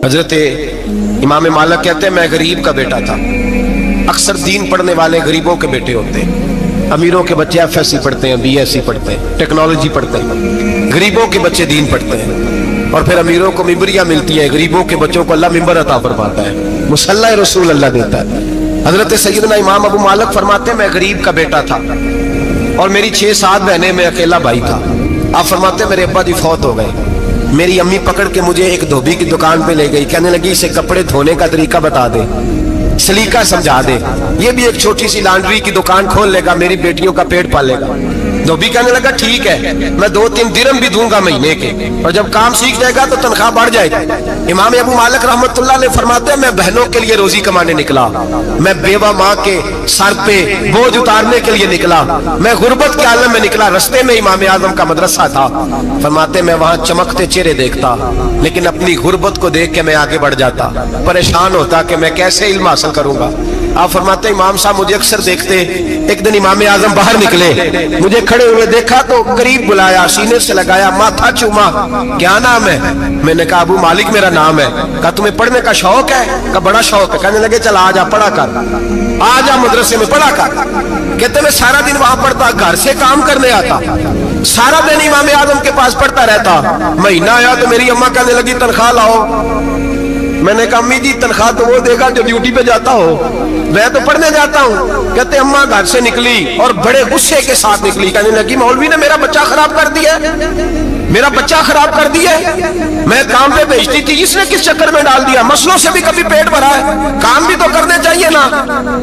حضرت امام مالک کہتے ہیں میں غریب کا بیٹا تھا. اکثر دین پڑھنے والے غریبوں کے بیٹے ہوتے ہیں. امیروں کے بچے ایف ایس سی پڑھتے ہیں, بی ایس سی پڑھتے ہیں, ٹیکنالوجی پڑھتے ہیں. غریبوں کے بچے دین پڑھتے ہیں اور پھر امیروں کو ممبریاں ملتی ہیں. غریبوں کے بچوں کو اللہ ممبر عطا فرماتا ہے, مصلی رسول اللہ دیتا ہے. حضرت سیدنا امام ابو مالک فرماتے ہیں میں غریب کا بیٹا تھا اور میری 6-7 بہنیں, میں اکیلا بھائی تھا. آپ فرماتے ہیں میرے ابا جی فوت ہو گئے. میری امی پکڑ کے مجھے ایک دھوبی کی دکان پہ لے گئی, کہنے لگی اسے کپڑے دھونے کا طریقہ بتا دے, سلیقہ سمجھا دے, یہ بھی ایک چھوٹی سی لانڈری کی دکان کھول لے گا, میری بیٹیوں کا پیٹ پالے گا. دھوبی کہنے لگا ٹھیک ہے, میں 2-3 درہم بھی دوں گا مہینے کے, اور جب کام سیکھ جائے گا تو تنخواہ بڑھ جائے گی. امام ابو مالک رحمت اللہ علیہ فرماتے ہیں میں بہنوں کے لیے روزی کمانے نکلا, میں بیوہ ماں کے سر پہ بوجھ اتارنے کے لیے نکلا, میں غربت کے عالم میں نکلا. رستے میں امام اعظم کا مدرسہ تھا. فرماتے میں وہاں چمکتے چہرے دیکھتا, لیکن اپنی غربت کو دیکھ کے میں آگے بڑھ جاتا, پریشان ہوتا کہ میں کیسے علم حاصل کروں گا. آپ فرماتے امام صاحب مجھے اکثر دیکھتے. ایک دن امام اعظم باہر نکلے, مجھے کھڑے ہوئے دیکھا تو قریب بلایا, سینے سے لگایا, ماتھا چوما. کیا نام ہے؟ میں نے کہا ابو مالک میرا نام ہے. کہا تمہیں پڑھنے کا شوق ہے؟ کہا بڑا شوق ہے. کہنے لگے چل آجا پڑھا کر, آجا مدرسے میں پڑھا کر. کہتے میں سارا دن وہاں پڑھتا, گھر سے کام کرنے آتا, سارا دن امام اعظم کے پاس پڑھتا رہتا. مہینہ آیا تو میری اماں کہنے لگی تنخواہ لاؤ. میں نے کہا امی جی تنخواہ تو وہ دے گا جو ڈیوٹی پہ جاتا ہو, میں تو پڑھنے جاتا ہوں. کہتے اماں گھر سے نکلی اور بڑے غصے کے ساتھ نکلی, کہنے لگی مولوی نے میرا بچہ خراب کر دیا, میرا بچہ خراب کر دیا. میں کام پہ بھیجتی تھی, اس نے کس چکر میں ڈال دیا؟ مسلوں سے بھی کبھی پیٹ بھرا ہے, کام بھی تو کرنے چاہیے نا.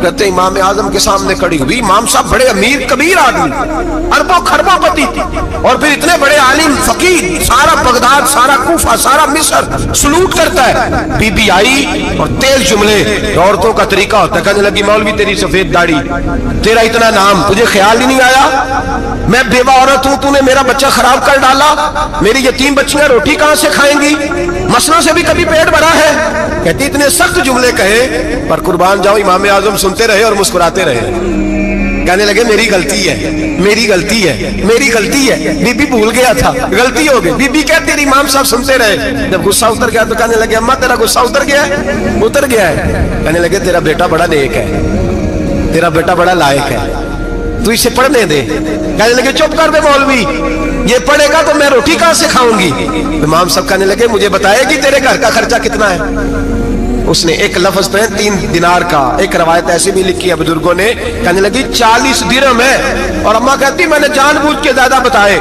کہتے امام اعظم کے سامنے کھڑی ہوئی. امام صاحب بڑے امیر کبیر آدمی, اربوں خربوں پتی, اور پھر اتنے بڑے عالم فقیر, سارا بغداد, سارا کوفہ, سارا مصر سلوٹ کرتا ہے. بی بی آئی اور تیل جملے, عورتوں کا طریقہ ہوتا ہے. کہنے لگی مولوی تیری سفید داڑھی, تیرا اتنا نام, تجھے خیال ہی نہیں آیا میں بیوہ عورت ہوں, تو نے میرا بچہ خراب کر ڈالا, میری یتیم بچیاں روٹی کہاں سے کھائیں گی؟ مسلوں سے بھی کبھی پیٹ بھرا ہے؟ کہتی اتنے سخت جملے کہے پر قربان جاؤ امام اعظم سنتے رہے اور مسکراتے رہے. کہنے لگے میری غلطی ہے, میری غلطی ہے, میری غلطی ہے. بی بی بھول گیا تھا, غلطی ہو گئی. بی بی کہتی رہی, امام صاحب سنتے رہے. جب غصہ اتر گیا تو کہنے لگے اماں تیرا غصہ اتر گیا ہے؟ اتر گیا ہے. کہنے لگے تیرا بیٹا بڑا نیک ہے, تیرا بیٹا بڑا لائق ہے, تو اسے پڑھنے دے. کہنے لگے چپ کر دے مولوی, یہ پڑھے گا تو میں روٹی کہاں سے کھاؤں گی؟ امام صاحب کہنے لگے مجھے بتائے گی تیرے گھر کا خرچہ کتنا ہے؟ اس نے ایک لفظ پہ 3 دینار کا, ایک روایت ایسی بھی لکھی ہے بزرگوں نے, کہنے لگی 40 درہم ہے. اور اماں کہتی میں نے جان بوجھ کے زیادہ بتائے,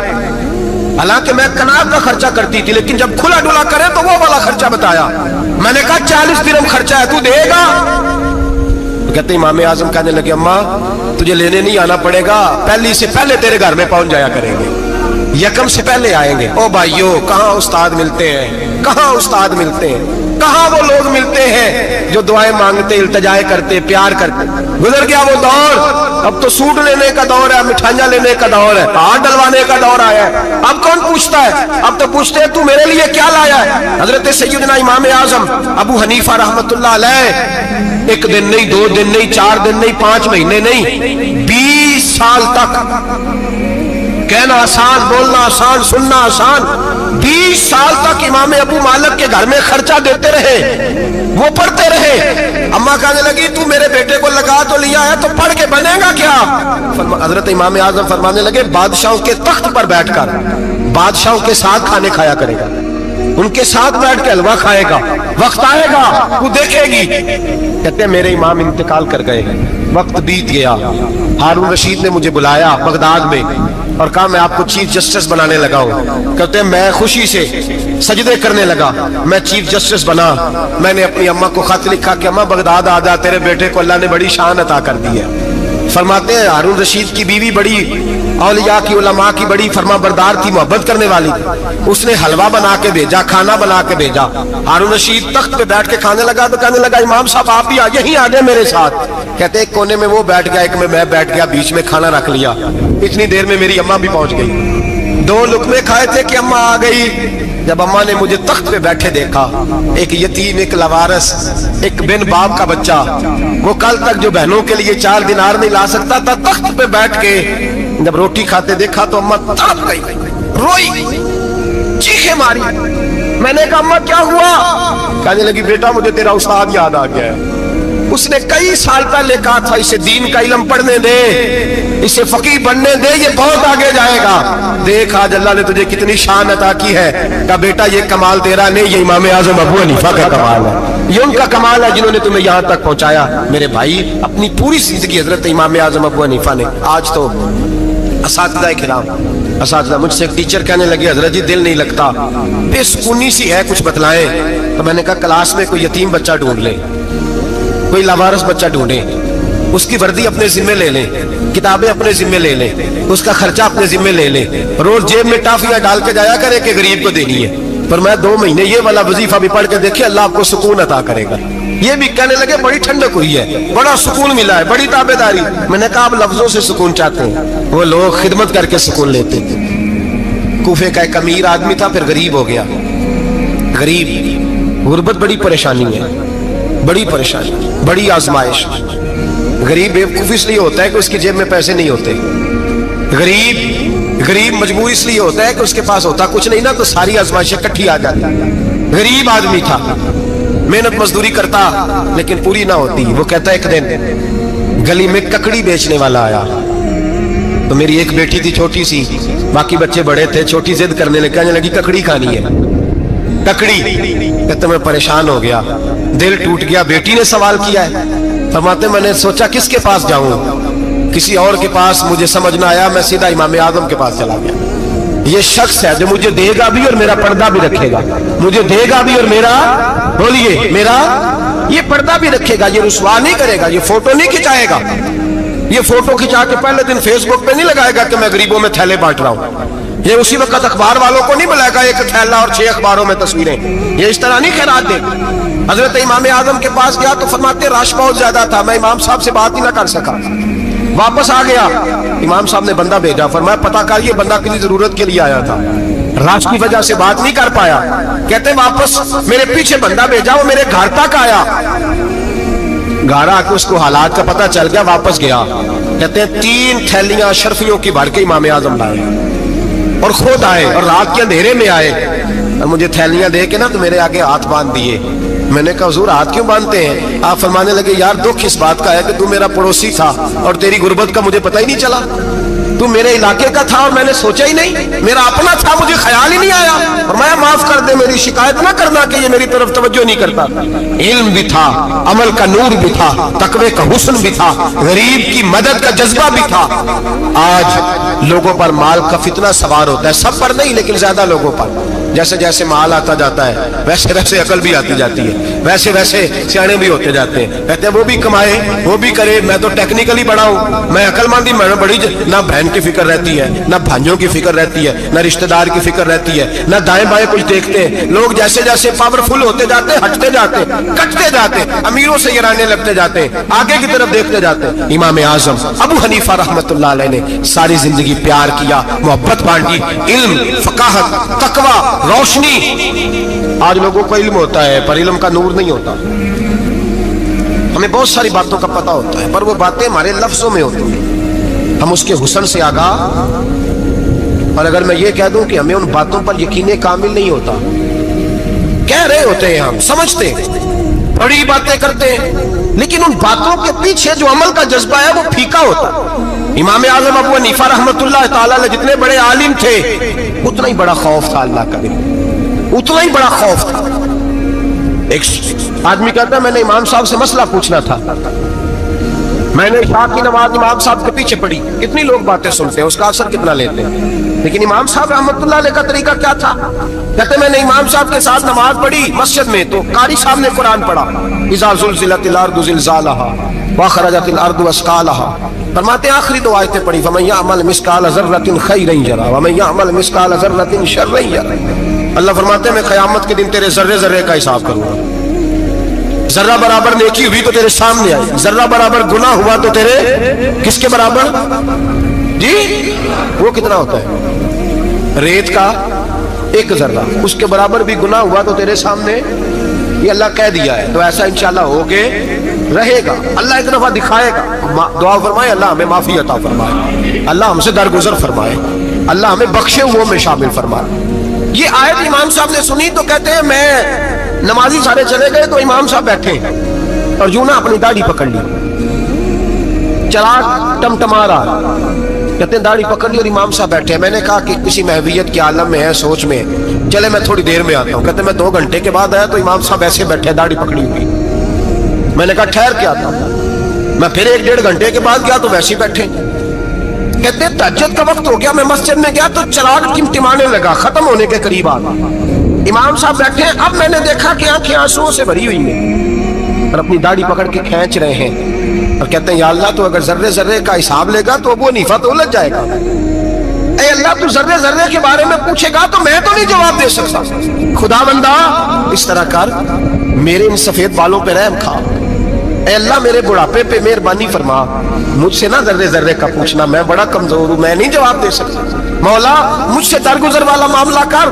حالانکہ میں کناب کا خرچہ کرتی تھی, لیکن جب کھلا ڈلا کرے تو وہ والا خرچہ بتایا. میں نے کہا 40 درہم خرچہ ہے, تو دے گا؟ کہتے امام اعظم کہنے لگے اماں تجھے لینے نہیں آنا پڑے گا, پہلی سے پہلے تیرے گھر میں پہنچ جایا کریں گے, یکم سے پہلے آئیں گے. او بھائیو کہاں استاد ملتے ہیں, کہاں استاد ملتے ہیں, کہاں وہ لوگ ملتے ہیں جو دعائیں مانگتے, التجائے کرتے, پیار کرتے. گزر گیا وہ دور, اب تو سوٹ لینے کا دور ہے, مٹھائیاں لینے کا دور ہے, ہاتھ ڈلوانے کا دور آیا ہے. اب کون پوچھتا ہے؟ اب تو پوچھتے ہیں تو میرے لیے کیا لایا ہے. حضرت سیدنا امام اعظم ابو حنیفہ رحمت اللہ علیہ 1 دن نہیں, 2 دن نہیں, 4 دن نہیں, 5 مہینے نہیں, 20 سال تک, کہنا آسان, بولنا آسان, سننا آسان, 20 سال تک امام ابو مالک کے گھر میں خرچہ دیتے رہے, وہ پڑھتے رہے. اماں کہنے لگی تو میرے بیٹے کو لگا تو لیا ہے, تو پڑھ کے بنے گا کیا؟ حضرت امام اعظم فرمانے لگے بادشاہوں کے تخت پر بیٹھ کر بادشاہوں کے ساتھ کھانے کھایا کرے گا, ان کے ساتھ بیٹھ کے حلوہ کھائے گا, وقت آئے گا تو دیکھے گی. کہتے ہیں میرے امام انتقال کر گئے, وقت بیت گیا. ہارون رشید نے مجھے بلایا بغداد میں اور کہا میں آپ کو چیف جسٹس بنانے لگا ہوں. کہتے ہیں میں خوشی سے سجدے کرنے لگا, میں چیف جسٹس بنا. میں نے اپنی اماں کو خط لکھا کہ اماں بغداد آ جا, تیرے بیٹے کو اللہ نے بڑی شان عطا کر دی ہے. فرماتے ہیں ہارون رشید کی بیوی بڑی اولیاء کی, علماء کی بڑی فرما بردار تھی, محبت کرنے والی تھی. اس نے حلوہ بنا کے بھیجا, کھانا بنا کے بھیجا. ہارون رشید تخت پہ بیٹھ کے کھانے لگا تو کہنے لگا امام صاحب آپ بھی یہیں آ جائیں میرے ساتھ. کہتے ایک کونے میں وہ بیٹھ گیا, ایک میں بیٹھ گیا, بیچ میں کھانا رکھ لیا. اتنی دیر میں میری اماں بھی پہنچ گئی. 2 لقمے کھائے تھے کہ اماں آ گئی. جب اماں نے مجھے تخت پہ بیٹھے دیکھا, ایک یتیم, ایک لوارث, ایک بن باپ کا بچہ, وہ کل تک جو بہنوں کے لیے 4 دینار نہیں لا سکتا تھا, تخت پہ بیٹھ کے جب روٹی کھاتے دیکھا تو اماں تڑپ گئی, روئی, چیخیں ماری. میں نے کہا اما کیا ہوا؟ کہنے لگی بیٹا مجھے تیرا استاد یاد آ گیا ہے، اس نے کئی سال پہلے کہا تھا اسے دین کا علم پڑھنے دے، اسے فقیہ بننے دے، یہ بہت آگے جائے گا۔ دیکھ آج اللہ نے تجھے کتنی شان عطا کی ہے۔ کہا بیٹا یہ کمال تیرا نہیں، یہ امام اعظم ابو حنیفہ کا کمال ہے، یہ ان کا کمال ہے جنہوں نے تمہیں یہاں تک پہنچایا۔ میرے بھائی اپنی پوری زندگی حضرت امام اعظم ابو حنیفہ نے، آج تو اساتذہ کرام، اساتذہ مجھ سے ایک ٹیچر کہنے لگے حضرت جی دل نہیں لگتا، بے سکونی سی ہے، کچھ بتلائیں۔ تو میں نے کہا کلاس میں کوئی یتیم بچہ ڈھونڈ لیں، کوئی لاوارث بچہ ڈھونڈیں، اس کی وردی اپنے ذمہ لے لیں، کتابیں اپنے ذمہ لے لیں، اس کا خرچہ اپنے ذمہ لے لیں، روز جیب میں ٹافیاں ڈال کے جایا کرے کہ غریب کو دینی ہے، پر میں 2 مہینے یہ والا وظیفہ بھی پڑھ کے دیکھیں اللہ آپ کو سکون عطا کرے گا۔ یہ بھی کہنے لگے بڑی ٹھنڈک ہوئی ہے، بڑا سکون ملا ہے، بڑی تابعداری۔ میں نے کہا آپ لفظوں سے سکون چاہتے ہیں، وہ لوگ خدمت کر کے سکون لیتے تھے۔ کوفے کا ایک امیر آدمی تھا، پھر غریب ہو گیا۔ غریب، غربت بڑی پریشانی ہے، بڑی پریشانی، بڑی آزمائش۔ غریب بیوقوف اس لیے ہوتا ہے کہ اس کی جیب میں پیسے نہیں ہوتے، غریب مجبور اس لیے ہوتا ہے کہ اس کے پاس ہوتا کچھ نہیں نا، تو ساری آزمائشیں اکٹھی آ جاتی۔ غریب آدمی تھا، محنت مزدوری کرتا لیکن پوری نہ ہوتی۔ وہ کہتا ایک دن گلی میں ککڑی بیچنے والا آیا، تو میری ایک بیٹی تھی چھوٹی سی، باقی بچے بڑے تھے، چھوٹی ضد کرنے لگی، کہنے لگی ککڑی کھانی ہے، ککڑی۔ کہتے میں پریشان ہو گیا، دل ٹوٹ گیا، بیٹی نے سوال کیا ہے۔ فرماتے میں نے سوچا کس کے پاس جاؤں، کسی اور کے پاس مجھے سمجھ نہ آیا، میں سیدھا امام اعظم کے پاس چلا گیا۔ یہ شخص ہے جو مجھے دے گا بھی اور میرا پردہ بھی رکھے گا، مجھے دے گا بھی اور میرا، بولیے، میرا یہ پردہ بھی رکھے گا، یہ رسوا نہیں کرے گا، یہ فوٹو نہیں کھچائے گا، یہ فوٹو کھچا کے پہلے دن فیس بک پہ نہیں لگائے گا کہ میں غریبوں میں تھیلے بانٹ رہا ہوں، یہ اسی وقت اخبار والوں کو نہیں بلائے گا ایک تھیلا اور 6 اخباروں میں تصویریں، یہ اس طرح نہیں خیرات دے۔ حضرت امام اعظم کے پاس گیا تو فرماتے رش بہت زیادہ تھا، میں امام صاحب سے بات ہی نہ کر سکا، واپس آ گیا۔ امام صاحب نے بندہ بھیجا، فرمایا پتہ کر یہ بندہ کسی ضرورت کے لیے آیا تھا، رش کی وجہ سے بات نہیں کر پایا۔ کہتے واپس میرے پیچھے بندہ بھیجا، وہ میرے گھر تک آیا، گھر آ کے اس کو حالات کا پتہ چل گیا، واپس گیا۔ کہتے ہیں 3 تھیلیاں اشرفیوں کی بھر کے امام اعظم لائے اور خود آئے اور رات کے اندھیرے میں آئے اور مجھے تھیلیاں دے کے نا تو میرے آگے ہاتھ باندھ دیے۔ میں نے کہا حضور ہاتھ کیوں باندھتے ہیں؟ آپ فرمانے لگے یار دکھ اس بات کا ہے کہ تو میرا پڑوسی تھا اور تیری غربت کا مجھے پتہ ہی نہیں چلا، تو میرے علاقے کا تھا اور میں نے سوچا ہی نہیں، میرا اپنا تھا مجھے خیال ہی نہیں آیا، فرمایا معاف کر دے، میری شکایت نہ کرنا کہ یہ میری طرف توجہ نہیں کرتا۔ علم بھی تھا، عمل کا نور بھی تھا، تقوی کا حسن بھی تھا، غریب کی مدد کا جذبہ بھی تھا۔ آج لوگوں پر مال کا فتنہ سوار ہوتا ہے، سب پر نہیں لیکن زیادہ لوگوں پر، جیسے جیسے مال آتا جاتا ہے ویسے ویسے عقل بھی آتی جاتی ہے، ویسے ویسے سیانے بھی ہوتے جاتے ہیں، کہتے ہیں وہ بھی کمائے وہ بھی کرے، میں تو ٹیکنیکلی بڑا ہوں، میں عقل مندی، میں بڑی، نہ بہن کی فکر رہتی ہے، نہ بھانجوں کی فکر رہتی ہے، نہ رشتہ دار کی فکر رہتی ہے، نہ دائیں بائیں کچھ دیکھتے ہیں۔ لوگ جیسے جیسے پاورفل ہوتے جاتے ہیں، ہٹتے جاتے ہیں، کٹتے جاتے ہیں، امیروں سے گرانے لگتے جاتے ہیں، آگے کی طرف دیکھتے جاتے ہیں۔ امام اعظم ابو حنیفہ رحمۃ اللہ علیہ نے ساری زندگی پیار کیا، محبت بانٹی، علم، فقاہت، تقوی، روشنی۔ آج لوگوں کو علم ہوتا ہے پر علم کا نور نہیں ہوتا، ہمیں بہت ساری باتوں کا پتہ ہوتا ہے پر وہ باتیں ہمارے لفظوں میں ہوتی ہیں، ہم اس کے حسن سے آگاہ، اور اگر میں یہ کہہ دوں کہ ہمیں ان باتوں پر یقین کامل نہیں ہوتا، کہہ رہے ہوتے ہیں، ہم سمجھتے ہیں، بڑی باتیں کرتے ہیں، لیکن ان باتوں کے پیچھے جو عمل کا جذبہ ہے وہ پھیکا ہوتا ہے۔ امام اعظم ابو حنیفہ رحمۃ اللہ تعالی علیہ جتنے بڑے عالم تھے اتنا ہی بڑا خوف تھا اللہ کا، اتنا ہی بڑا خوف تھا۔ ایک آدمی کہتا ہے میں نے امام صاحب سے مسئلہ پوچھنا تھا، میں نے عشاء کی نماز امام صاحب کے پیچھے پڑھی، کتنی لوگ باتیں سنتے ہیں، اس کا اثر کتنا لیتے ہیں، لیکن امام صاحب رحمۃ اللہ علیہ کا طریقہ کیا تھا؟ کہتے میں نے امام صاحب کے ساتھ نماز پڑھی مسجد میں، تو قاری صاحب نے قرآن پڑھا، اذا زلزلت الارض زلزالها واخرجت الارض اثقالها، فرماتے ہیں آخری 2 آیتیں پڑھی، فمن يعمل مثقال ذرة خيرا يره ومن يعمل مثقال ذرة شرا يره۔ اللہ فرماتے ہیں میں قیامت کے دن تیرے ذرے ذرے کا حساب کروں گا، ذرہ برابر نیکی ہوئی تو تیرے سامنے آئی، ذرہ برابر گناہ ہوا تو تیرے کس کے برابر؟ جی وہ کتنا ہوتا ہے؟ ریت کا 1 ذرہ، اس کے برابر بھی گناہ ہوا تو تیرے سامنے، یہ اللہ کہہ دیا ہے، تو ایسا انشاءاللہ ہو کے رہے گا۔ اللہ ایک دفعہ دکھائے گا، دعا فرمائے اللہ ہمیں معافی عطا فرمائے، اللہ ہم سے درگزر فرمائے، اللہ ہمیں بخشے ہوئے میں شامل فرمائے۔ یہ آیت امام صاحب نے سنی تو کہتے ہیں میں نمازی سارے چلے گئے تو امام صاحب بیٹھے اور یوں نہ اپنی داڑھی پکڑ لی, چراغ ٹمٹما رہا, کہتے ہیں داڑھی پکڑ لی اور امام صاحب بیٹھے. میں نے کہا کہ کسی محویت کے عالم میں ہے, سوچ میں, چلے میں تھوڑی دیر میں آتا ہوں. کہتے ہیں میں 2 گھنٹے کے بعد آیا تو امام صاحب ایسے بیٹھے داڑھی پکڑی ہوئی. میں نے کہا ٹھہر کے آتا ہوں. میں پھر 1-1.5 گھنٹے کے بعد گیا تو ویسے ہی بیٹھے. کہتے ہیں تہجد کا وقت ہو گیا, میں مسجد میں گیا تو چراغ ٹمٹمانے لگا, ختم ہونے کے قریب آ گیا. امام صاحب بیٹھے ہیں. اب میں نے دیکھا کہ آنکھیں آنسوؤں سے بھری ہوئی ہیں اور اپنی داڑھی پکڑ کے کھینچ رہے ہیں اور کہتے ہیں یا اللہ تو اگر ذرے ذرے کا حساب لے گا تو ابو حنیفہ تو الجھ جائے گا. اے اللہ تو ذرے ذرے کے بارے میں پوچھے گا تو میں تو نہیں جواب دے سکتا. خدا بندہ اس طرح کر, میرے ان سفید بالوں پہ رحم کھا. اے اللہ میرے بڑھاپے پہ مہربانی فرما, مجھ سے نہ ذرے ذرے کا پوچھنا, میں بڑا کمزور ہوں, میں نہیں جواب دے سکتا. مولا مجھ سے درگزر والا معاملہ کر.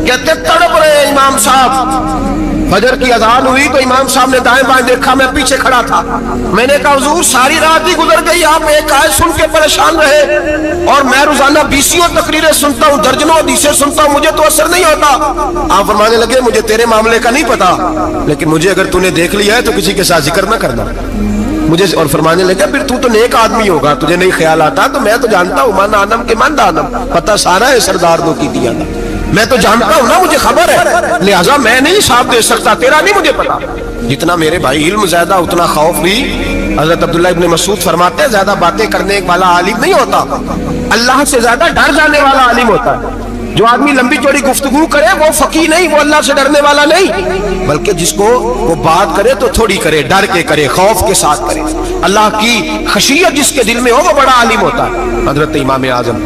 کہتے تڑپ رہے امام صاحب. فجر کی اذان ہوئی تو امام صاحب نے دائیں بائیں دیکھا, میں پیچھے کھڑا تھا. میں نے کہا حضور ساری رات ہی گزر گئی, آپ ایک آیت سن کے پریشان رہے اور میں روزانہ 20 تقریریں سنتا ہوں, درجنوں حدیثیں سنتا ہوں, مجھے تو اثر نہیں ہوتا. آپ فرمانے لگے مجھے تیرے معاملے کا نہیں پتا, لیکن مجھے اگر تو نے دیکھ لیا ہے تو کسی کے ساتھ ذکر نہ کرنا مجھے. اور فرمانے لگا پھر تو نیک آدمی ہوگا, تجھے نہیں خیال آتا. تو میں تو جانتا ہوں من آنم کے من دانم, پتہ سارا ہے سردار دو کی دیا تھا, میں تو جانتا ہوں نا, مجھے خبر ہے, لہٰذا میں نہیں حساب دے سکتا, تیرا نہیں مجھے پتا. جتنا میرے بھائی علم زیادہ اتنا خوف بھی. حضرت عبداللہ ابن مسعود فرماتے ہیں زیادہ باتیں کرنے والا عالم نہیں ہوتا, اللہ سے زیادہ ڈر جانے والا عالم ہوتا ہے. جو آدمی لمبی چوڑی گفتگو کرے وہ فقیہ نہیں, وہ اللہ سے ڈرنے والا نہیں, بلکہ جس کو وہ بات کرے تو تھوڑی کرے, ڈر کے کرے, خوف کے ساتھ کرے. اللہ کی خشیت جس کے دل میں ہو وہ بڑا عالم ہوتا ہے. حضرت امام اعظم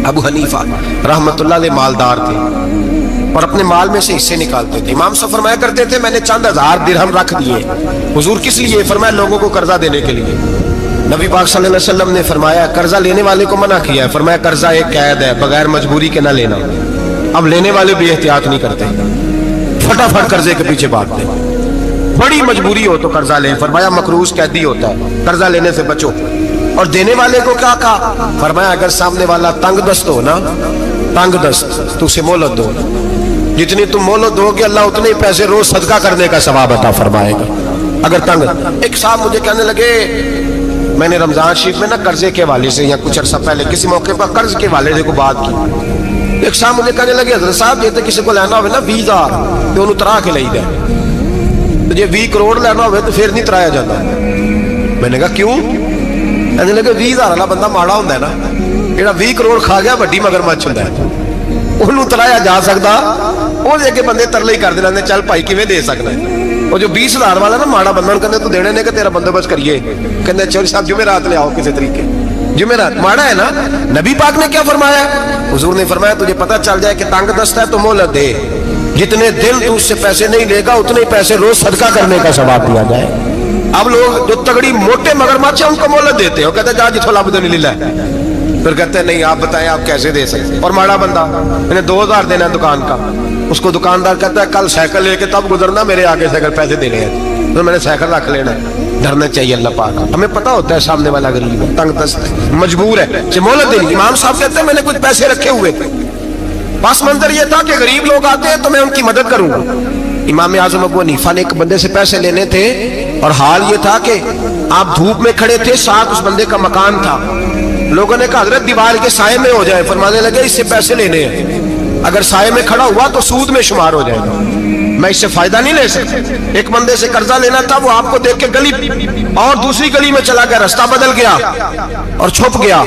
ابو حنیفہ رحمت اللہ علیہ مالدار تھے اور اپنے مال میں سے حصے نکالتے تھے. امام صاحب فرمایا کرتے تھے میں نے چند 1000 درہم رکھ دیے. حضور کس لیے؟ فرمایا لوگوں کو قرضہ دینے کے لیے. نبی پاک صلی اللہ علیہ وسلم نے فرمایا قرضہ لینے والے کو منع کیا ہے, فرمایا قرضہ ایک قید ہے, بغیر مجبوری کے نہ لینا. اب لینے والے بھی احتیاط نہیں کرتے, فٹافٹ قرضے کے پیچھے بھاگتے. بڑی مجبوری ہو تو قرضہ لیں, فرمایا مقروض قیدی ہوتا ہے, قرضہ لینے سے بچو. اور دینے والے کو کیا کہا؟ فرمایا اگر سامنے والا تنگ دست ہو نا, تنگ دست, تو اسے مہلت دو. جتنی تم مہلت دو گے اللہ اتنے پیسے روز صدقہ کرنے کا ثواب عطا فرمائے گا. اگر تنگ. ایک صاحب مجھے کہنے لگے, میں نے رمضان شریف میں نا قرضے کے حوالے سے یا کچھ عرصہ پہلے کسی موقع پر قرض کے حوالے سے کو بات کی. ایک صاحب مجھے کہنے لگے حضرت صاحب یہ کسی کو لینا ہوئے نا 20,000 تو انہوں ترا کے لئی دے, تو جی 20 کروڑ لینا ہوئے تو پھر نہیں ترایا جاتا. میں نے کہا کیوں؟ کہنے لگے 20,000 والا بندہ ماڑا ہوتا ہے نا, جہاں 20 کروڑ کھا گیا وڈی مگرمچھ ہوتا ہے, انہوں ترایا جا سکتا. وہ لے کے بندے ترلے ہی کر دے, چل بھائی کیویں دے سکنا ہے. وہ جو 20,000 والا نا ماڑا بندہ کہتے تو دینے نے کہ تیرا بندوبست کریے, کہتے چوری صاحب جمعرات لے آؤ کسی طریقے. جمعرات ماڑا ہے نا. نبی پاک نے کیا فرمایا؟ حضور نے فرمایا تجھے پتہ چل جائے کہ تنگ دست ہے تو مہلت دے, جتنے دن تو اس سے پیسے نہیں لے گا اتنے پیسے روز صدقہ کرنے کا ثواب دیا جائے. اب لوگ جو تگڑی موٹے مگرمچھ ہیں ان کو مہلت دیتے ہو, کہتے ہیں جا جتھوں لب دے نہیں لے, پھر کہتے ہیں نہیں آپ بتائیں آپ کیسے دے سکتے. اور ماڑا بندہ میں نے 2,000 دینا ہے دکان کا, اس کو دکاندار کہتا ہے کل سائیکل لے کے تب گزرنا, میرے آگے سائیکل پیسے دینے ہیں, تو میں نے سائیکل رکھ لینا. ڈرنا چاہیے اللہ پاک, ہمیں پتہ ہوتا ہے سامنے والا غریب ہے, تنگ دست ہے, مجبور ہے, مہلت دینی. امام صاحب کہتے ہیں میں نے کچھ پیسے رکھے ہوئے تھے, پس منظر یہ تھا کہ غریب لوگ آتے ہیں تو میں ان کی مدد کروں گا. امام اعظم ابو حنیفہ نے ایک بندے سے پیسے لینے تھے اور حال یہ تھا کہ آپ دھوپ میں کھڑے تھے, ساتھ اس بندے کا مکان تھا. لوگوں نے کہا حضرت دیوار کے سائے میں ہو جائے. فرمانے لگے اس سے پیسے لینے ہیں, اگر سائے میں کھڑا ہوا تو سود میں شمار ہو جائے گا, میں اس سے فائدہ نہیں لے سکتا. ایک بندے سے قرضہ لینا تھا, وہ آپ کو دیکھ کے گلی اور دوسری گلی میں چلا گیا, رستہ بدل گیا اور چھپ گیا.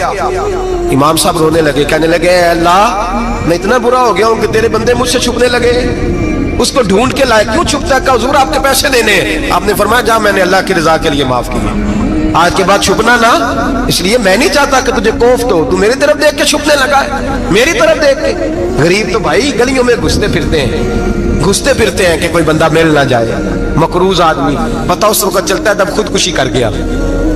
امام صاحب رونے لگے, کہنے لگے اے اللہ میں اتنا برا ہو گیا ہوں کہ تیرے بندے مجھ سے چھپنے لگے, اس کو ڈھونڈ کے لائے, کیوں چھپتا ہے؟ کہ حضور آپ کے پیسے دینے ہیں. آپ نے فرمایا جا میں نے اللہ کی رضا کے لیے معاف کیے, آج کے بعد چھپنا نہ, اس لیے میں نہیں چاہتا کہ تجھے کوفت ہو, تو میری طرف دیکھ کے چھپنے لگا ہے, میری طرف دیکھ کے. غریب تو بھائی گلیوں میں گھستے پھرتے ہیں کہ کوئی بندہ مل نہ جائے. مقروض آدمی پتہ اس وقت چلتا ہے تب خودکشی کر گیا,